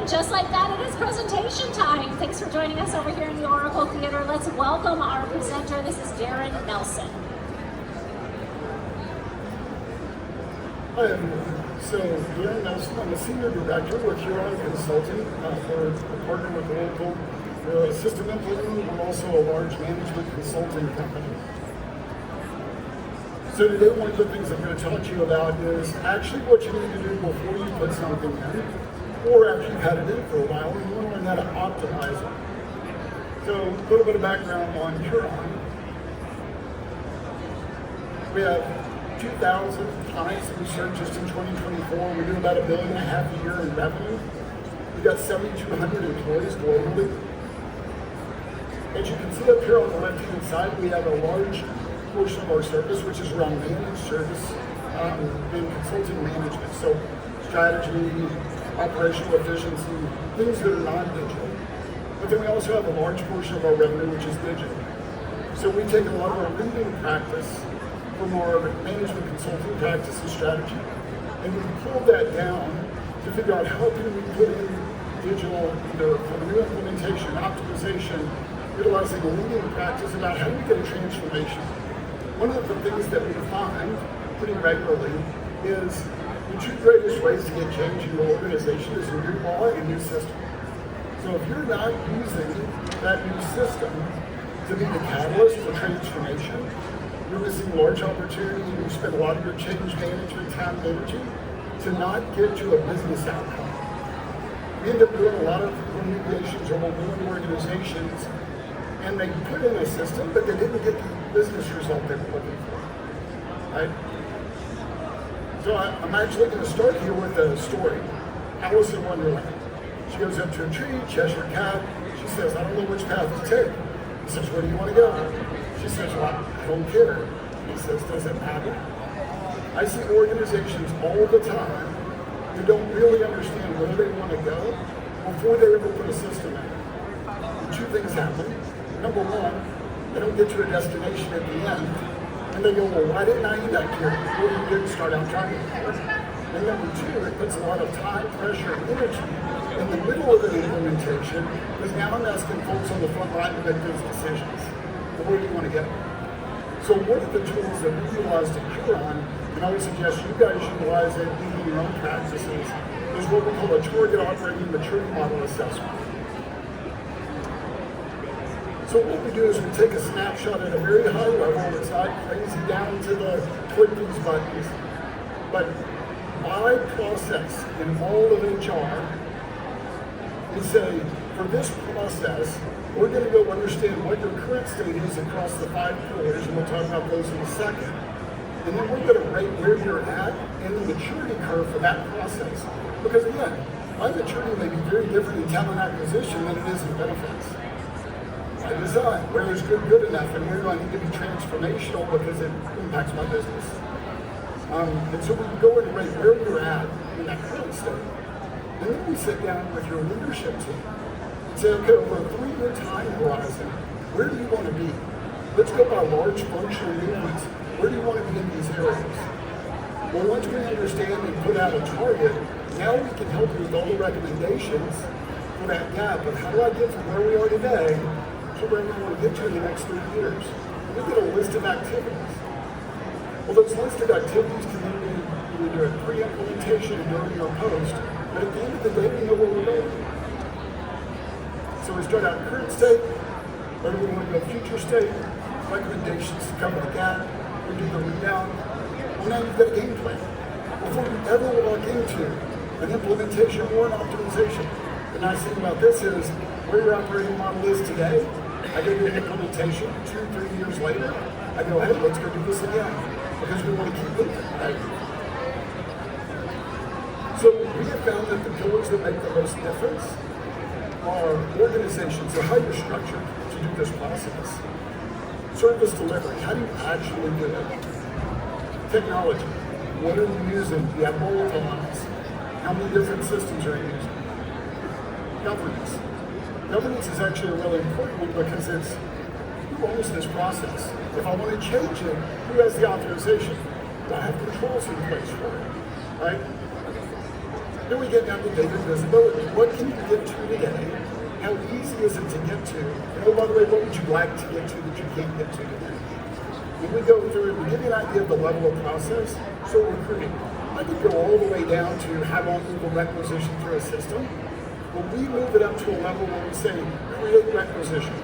And just like that, it is presentation time. Thanks for joining us over here in the Oracle Theater. Let's welcome our presenter. This is Darren Nelson. Hi everyone. So Darren Nelson, I'm a senior director with Huron Consulting. We're a partner with Oracle. We're a system implementer. We're also a large management consulting company. So today, one of the things I'm going to talk to you about is actually what you need to do before you put something in, or after you've had it in for a while, and you want to learn how to optimize it. So a little bit of background on Huron. We have 2,000 clients that we serve just in 2024. We do about $1.5 billion a year in revenue. We've got 7,200 employees globally. As you can see up here on the left-hand side, we have a large portion of our service, which is around managed service and consulting management. So strategy, operational efficiency, things that are non-digital. But then we also have a large portion of our revenue, which is digital. So we take a lot of our leading practice from our management consulting practice and strategy, and we pull that down to figure out how can we put in digital for new implementation, optimization, utilizing a leading practice about how do we get a transformation. One of the things that we find pretty regularly is the two greatest ways to get change in your organization is a new law and a new system. So if you're not using that new system to be the catalyst for transformation, you're missing large opportunities and you spend a lot of your change management time and energy to not get to a business outcome. We end up doing a lot of remediations or new organizations, and they put in a system, but they didn't get the business result they were looking for, right? So I'm actually going to start here with a story. Alice in Wonderland. She goes up to a tree, Cheshire Cat. She says, I don't know which path to take. He says, where do you want to go? She says, well, I don't care. He says, does it matter? I see organizations all the time who don't really understand where they want to go before they ever put a system in. And two things happen. Number one, they don't get to a destination at the end, and they go, well, why didn't I end up here? Well, you didn't start out trying to do it. And number two, it puts a lot of time, pressure, and energy in the middle of the implementation, because now I'm asking folks on the front line to make those decisions. Well, where do you want to go? So one of the tools that we utilized at Huron, and I would suggest you guys utilize it in your own practices, is what we call a target operating maturity model assessment. So what we do is we take a snapshot at a very high level. It's not crazy down to the click these buttons. But my process in all of HR is say, for this process, we're going to go understand what your current state is across the 5 pillars, and we'll talk about those in a second. And then we're going to rate where you're at in the maturity curve for that process. Because again, my maturity may be very different in talent acquisition than it is in benefits. I design where is good enough and where do I need to be transformational because it impacts my business. And so we go and rate where you're at in that current state. And then we sit down with your leadership team and say, okay, over a 3-year time horizon, where do you want to be? Let's go by large functional units. Where do you want to be in these areas? Well, once we understand and put out a target, now we can help you with all the recommendations for that gap of how do I get from where we are today to where we want to get to in the next 3 years. We get a list of activities. Well, those list of activities can then be either a pre-implementation during or post, but at the end of the day, we know where we're going. So we start out current state, where do we want to go future state, recommendations to cover the gap, we do the rebound. Well, now you've got a game plan. Before you ever walk into an implementation or an optimization, the nice thing about this is where your operating model is today. I go to an implementation 2-3 years later. I go, hey, let's go do this again because we want to keep moving, right? So we have found that the pillars that make the most difference are organizations, so how you're structured to do this process. Service delivery, how do you actually do it? Technology, what are you using? Do you have bolt-ons? How many different systems are you using? Governance. Governance is actually a really important one because it's who owns this process. If I want to change it, who has the authorization? Do I have controls in place for it? Right? Then we get down to data visibility. What can you get to today? How easy is it to get to? And oh, by the way, what would you like to get to that you can't get to today? When we go through, we give you an idea of the level of process. So recruiting, I could go all the way down to how long move a requisition through a system. When we move it up to a level where we say, create requisition.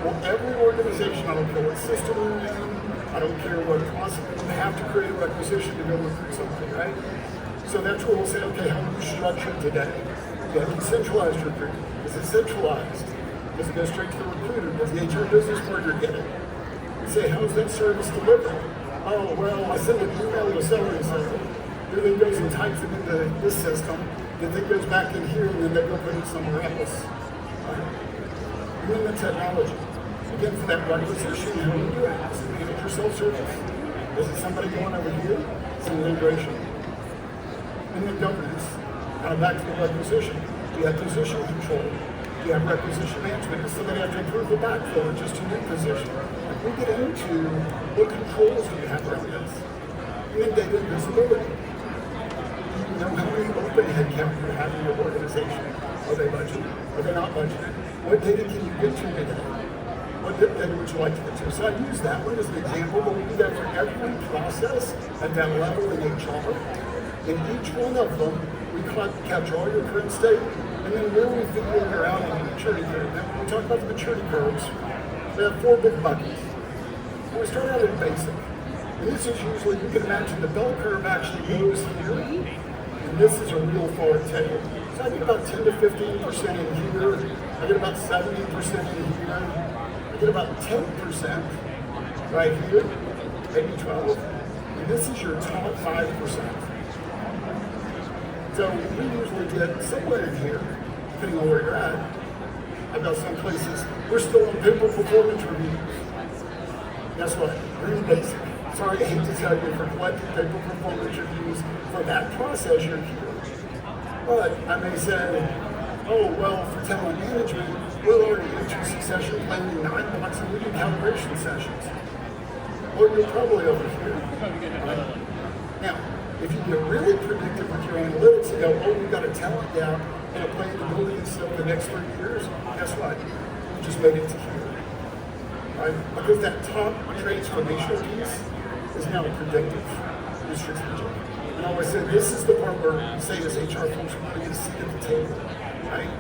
Well, every organization, I don't care what system you're in, I don't care what process, you have to create a requisition to go recruit something, right? So that's where we'll say, okay, how do you structure it today? You have decentralized recruiting. Is it centralized? Does it go straight to the recruiter? Does the HR business partner get it? We say, how's that service delivered? Oh, well, I send an email to salary center. Here then goes and types it into this system. Then it goes back in here, and then they go put it somewhere else. And then the technology. Again, for that requisition, how do you do it? Is it manager self-service? Is it somebody going over here? It's an integration. And then governance. Now back to the requisition. Do you have position control? Do you have requisition management? Does somebody have to approve the backfill or just a new position? We get into what controls do you have around this? And then data visibility. You know how many open headcount you have in your organization. Are they budgeted? Are they not budgeted? What data can you get to today? What data would you like to get to? So I use that one as an example, but we do that for every process at that level in HR. In each one of them, we capture all your current state, and then where we figure you're out on the maturity curve. Now, when we talk about the maturity curves, we have 4 big buckets. And we start out at basic. And this is usually, you can imagine the bell curve actually goes here, and this is a real forward tail. So I get about 10 to 15% in here, I get about 70% in here, I get about 10% right here, maybe 12, and this is your top 5%. So we usually get somewhere in here, depending on where you're at. I've got some places, we're still on paper performance reviews. Guess what? Really basic. Sorry, I hate to tell you, for collecting paper performance reviews for that process, you're here. But I may say, oh, well, for talent management, we'll already into succession planning 9 blocks and we do calibration sessions. Or you're probably over here. Right? Now, if you get really predictive with your analytics and go, oh, we've got a talent gap and a plan to build it for the next 3 years, guess what? You just made it to here. Right? Because that top transformational piece is now predictive and strategic. And I always say, this is the part where we say as HR folks, we want to get a seat at the table. Right?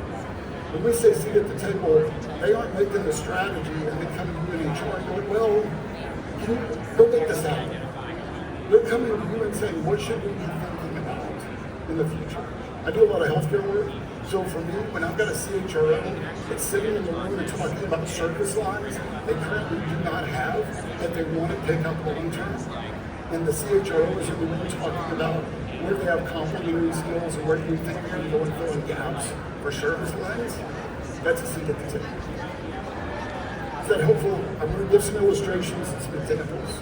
When we say seat at the table, they aren't making the strategy and they come to you in HR and going, well, can you go make this happen? They're coming to you and saying, what should we be thinking about in the future? I do a lot of healthcare work, so for me, when I've got a CHRO that's sitting in the room and talking about service lines they currently do not have, that they want to pick up long term, and the CHRO is in the room talking about where they have complementary skills and where do you think you're going to go and fill in gaps for service lines, that's a seat at the table. Is that helpful? I'm going to give some illustrations and some examples.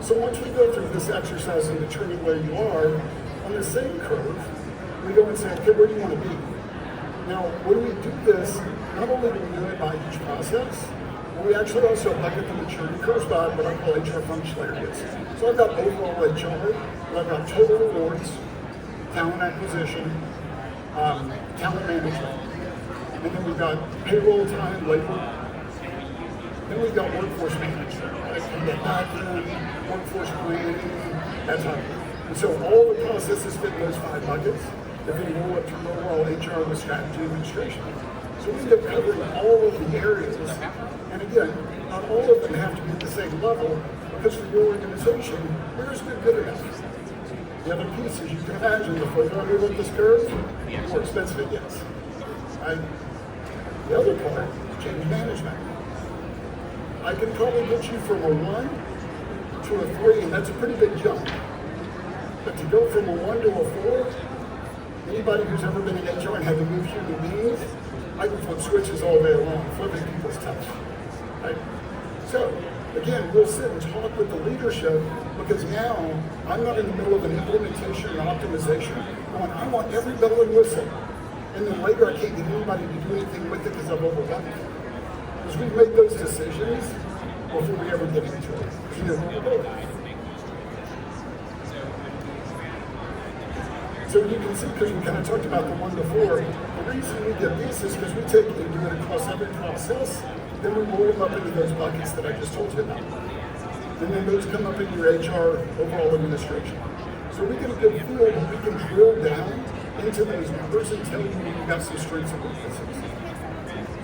So once we go through this exercise and determine where you are, on the same curve, we go and say, okay, where do you want to be? Now, when we do this, not only do we do it by each process, but we actually also look at the maturity curves by what I call HR functional areas. So I've got overall HR, I've got total rewards, talent acquisition, talent management, and then we've got payroll time, labor. Then we've got workforce management, right? We've got back-end, workforce planning, that type of thing. And so all the processes fit in those 5 buckets, and then roll up to overall HR with strategy administration. So we end up covering all of the areas. And again, not all of them have to be at the same level, because for your organization, where's good enough? The other piece is you can imagine the further under this curve, the more expensive it gets. Right? The other part is change management. I can probably get you from a 1 to a 3, and that's a pretty big jump. But to go from a 1 to a 4, anybody who's ever been in HR and had to move human beings, I can flip switches all day long. Flipping people's tough. Right? So, again, we'll sit and talk with the leadership, because now I'm not in the middle of an implementation or optimization. I want every bell and whistle. And then later I can't get anybody to do anything with it because I'm overwhelmed. Because we've made those decisions before we ever get into it. So you can see, because we kind of talked about the one before, the reason we get these is because we take and do it across every process, then we roll them up into those buckets that I just told you about. And then those come up in your HR overall administration. So we get a good feel that we can drill down into those numbers and tell you when you've got some strengths and weaknesses.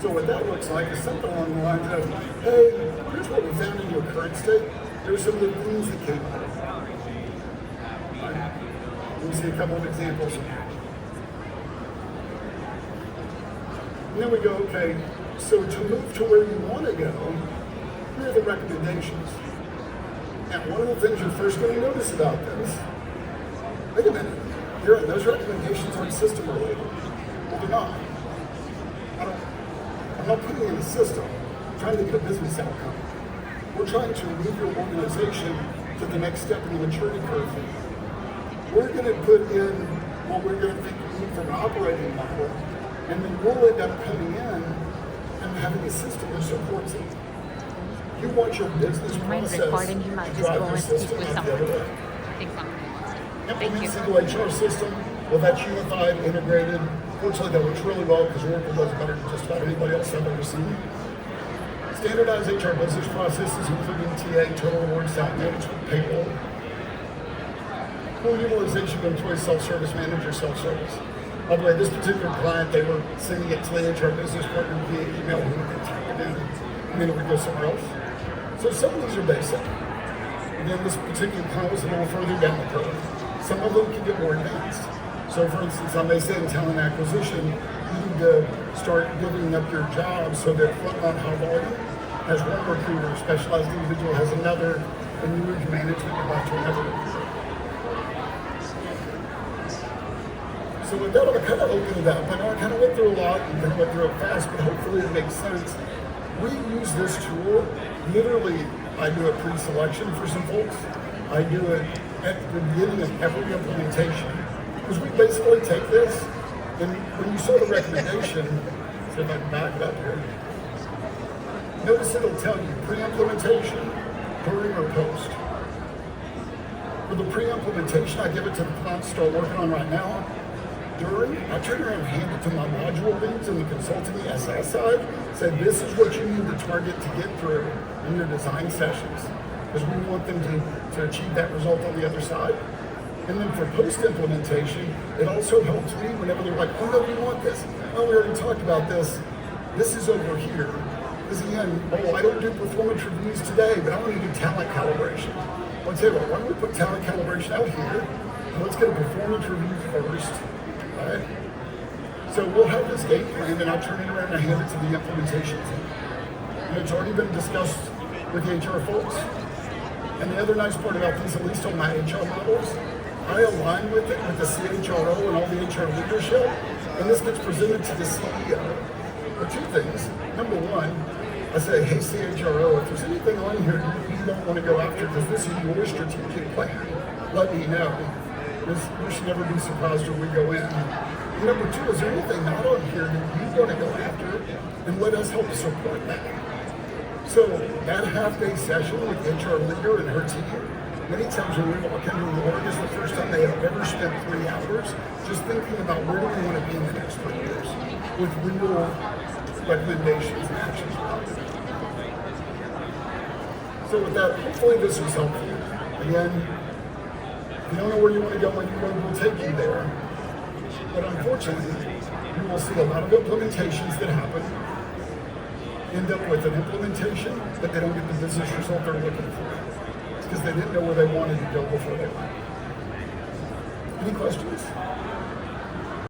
So what that looks like is something along the lines of, hey, here's what we found in your current state. Here's some of the things that came out. Let me see a couple of examples. And then we go, okay, so to move to where you want to go, here are the recommendations. And one of the things you're first going to notice about this, wait a minute, those recommendations aren't system related. Well, they're not. I'm not putting in a system. I'm trying to get a business outcome. We're trying to move your organization to the next step in the maturity curve. We're going to put in what we're going to think we need from an operating model, and then we'll end up coming in and having a system that supports it. You want your business process to drive your system out the other way. Implement single HR system, well, that's unified, integrated. Fortunately, that works really well because Oracle does better than just about anybody else I've ever seen. Standardized HR business processes, including TA, total rewards, talent management, payroll. Full utilization of employee self-service, manager self-service. By the way, this particular client, they were sending it to the HR business partner via email who would type it in, and then it would go somewhere else. So some of these are basic. Again, this particular client was a little further down the curve. Some of them can get more advanced. So for instance, I may say in talent acquisition, you need to start giving up your job so that frontline high volume has one recruiter, specialized individual has another, and you move management about to another recruiter. So with that, I kind of opened it up. I know I kind of went through a lot and kind of went through it fast, but hopefully it makes sense. We use this tool, literally, I do a pre-selection for some folks. I do it at the beginning of every implementation. Because we basically take this, and when you saw the recommendation, see if I can back it up here. Notice it'll tell you pre-implementation, during or post. For the pre-implementation, I give it to the client to start working on right now. During, I turn around and hand it to my module leads in the consulting SS side, say this is what you need to target to get through in your design sessions. Because we want them to achieve that result on the other side. And then for post-implementation, it also helps me whenever they're like, oh no, we want this. Oh, we already talked about this. This is over here. Because again, oh, I don't do performance reviews today, but I want to do talent calibration. Well, I tell you what, why don't we put talent calibration out here? And let's get a performance review first. Right? So we'll have this game plan, and I'll turn it around and hand it to the implementation team. And it's already been discussed with the HR folks. And the other nice part about this, at least on my HR models, I align with it with the CHRO and all the HR leadership, and this gets presented to the CEO. For two things. Number one, I say, hey CHRO, if there's anything on here you don't want to go after because this is your strategic plan, let me know. You should never be surprised when we go in. And number two, is there anything not on here that you want to go after, and let us help support that. So that half-day session with the HR leader and her team, many times when we walk into the org, is the first time they have ever spent 3 hours just thinking about where do we want to be in the next 3 years with real recommendations and actions. So with that, hopefully this was helpful. Again, if you don't know where you want to go, when you will take you there. But unfortunately, you will see a lot of implementations that happen, end up with an implementation, but they don't get the business result they're looking for. It's because they didn't know where they wanted to go before they went. Any questions?